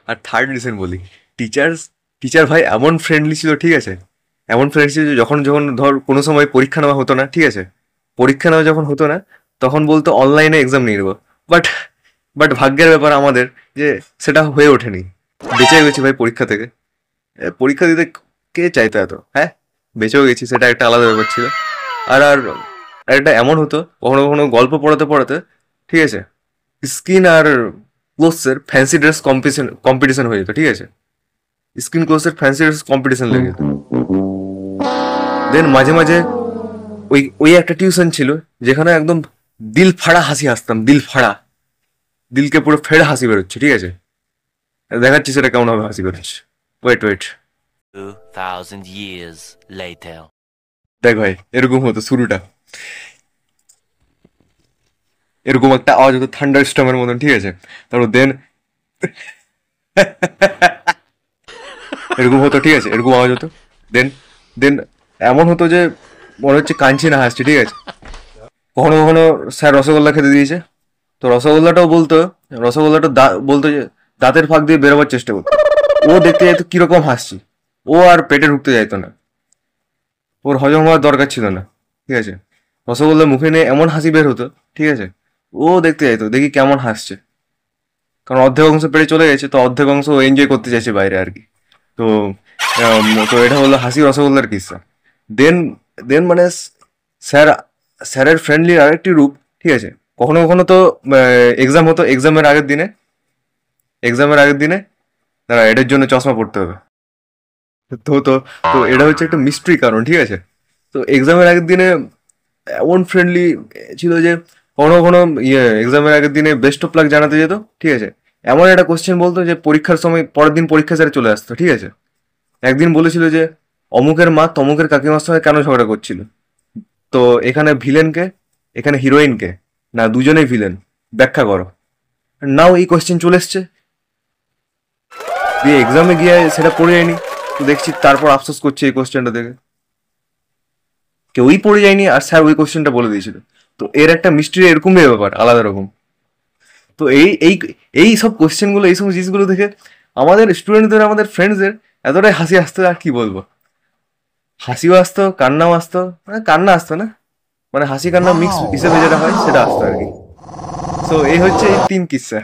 আর third reason বলি, teacher ভাই এমন ফ্রেন্ডলি ছিল, ঠিক আছে, এমন ফ্রেন্ডলি ছিল যে যখন যখন ধর কোনো সময় পরীক্ষা নেওয়া হতো না, ঠিক আছে, পরীক্ষা নেওয়া যখন হতো না তখন বলতো অনলাইনে এক্সাম নিয়ে নেবো। বাট বাট ভাগ্যের ব্যাপার আমাদের যে সেটা হয়ে ওঠেনি, বেঁচে গেছি ভাই পরীক্ষা থেকে। পরীক্ষা দিতে কে চাইতো এত, হ্যাঁ, বেঁচেও গেছি, সেটা একটা আলাদা ব্যাপার ছিল। আর আর একটা এমন হতো কখনো কখনো গল্প পড়াতে পড়াতে, ঠিক আছে, স্কিন আর ক্লোথসের ফ্যান্সি ড্রেস কম্পিটিশন হয়ে যেত, ঠিক আছে, স্কিন ক্লোথসের ফ্যান্সি ড্রেস কম্পিটিশন লেগে যেত। দেন মাঝে মাঝে ওই ওই একটা টিউশন ছিল যেখানে একদম দিল ফাড়া হাসি হাসতাম, দিল ফাড়া, দিলকে পুরো ফেড়ে হাসি বেরোচ্ছে, ঠিক আছে, দেখাচ্ছি সেটা কেমন ভাবে হাসি বেরোচ্ছে। Wait wait, 2000 years later. দেখ ভাই, এরকম হতো শুরুটা, এরকম একটা আওয়াজ হতো থান্ডার স্টর্মের মতন, ঠিক আছে, তারপর দেন এরকম হতো, ঠিক আছে, এরকম আওয়াজ হতো। দেন দেন এমন হতো যে মনে হচ্ছে কাঁদছি না হাসছি, ঠিক আছে। কখনো কখনো স্যার রসগোল্লা খেতে দিয়েছে, তো রসগোল্লাটাও বলতো, রসগোল্লাটা বলতো যে দাঁতের ফাঁক দিয়ে বেরোবার চেষ্টা করতো। ও দেখতে যেত কিরকম হাসছি, ও আর পেটে ঢুকতে যাইতো না, ওর হজম হওয়ার দরকার ছিল না, ঠিক আছে, রসগোল্লা মুখে নিয়ে এমন হাসি বের হতো, ঠিক আছে, ও দেখতে যাইতো দেখি কেমন হাসছে, কারণ অর্ধেক অংশ পেটে চলে গেছে, তো অর্ধেক অংশ এনজয় করতে চাইছে বাইরে আর কি। তো তো এটা হলো হাসি রসগোল্লার কিস্সা। দেন দেন মানে স্যার, স্যারের ফ্রেন্ডলি আরেকটি রূপ, ঠিক আছে, কখনো কখনো তো এক্সাম হতো, এক্সামের আগের দিনে দাঁড়া এটার জন্য চশমা পড়তে হবে। তো তো তো এটা হচ্ছে একটা মিস্ট্রি কারণ, ঠিক আছে। তো এক্সামের আগের দিনে এমন ফ্রেন্ডলি ছিল যে কখনো কখনো এক্সামের আগের দিনে বেস্ট অফ লাক জানাতে যেত, ঠিক আছে, এমন একটা কোশ্চেন বলতো যে পরীক্ষার সময় পরের দিন পরীক্ষা স্যারে চলে আসতো, ঠিক আছে। একদিন বলেছিল যে অমুকের মা তমুকের কাকিমার সঙ্গে কেন ঝগড়া করছিল, তো এখানে ভিলেনকে, এখানে হিরোইনকে, না দুজনেই ভিলেন, ব্যাখ্যা করো। নাও এই কোশ্চেন চলে এসছে, দিয়ে এক্সামে গিয়ে সেটা পড়ে যায়নি, তো দেখছি তারপর আফসোস করছে এই কোশ্চেনটা দেখে, কেউই পড়ে যায়নি আর স্যার ওই কোশ্চেনটা বলে দিয়েছিল। তো এর একটা মিস্ট্রি এরকমই ব্যাপার, আলাদা রকম। তো এই এই এই সব কোশ্চেনগুলো, এই সব জিনিসগুলো দেখে আমাদের স্টুডেন্টদের, আমাদের ফ্রেন্ডসদের এতটাই হাসি আসতো, আর কি বলবো, হাসিও আসতো, কান্নাও আসতো, মানে কান্না আসতো না, মানে হাসি কান্না মিক্স হিসেবে যেটা হয় সেটা আসতো আর কি। তো এই হচ্ছে এই তিন কিস্সা।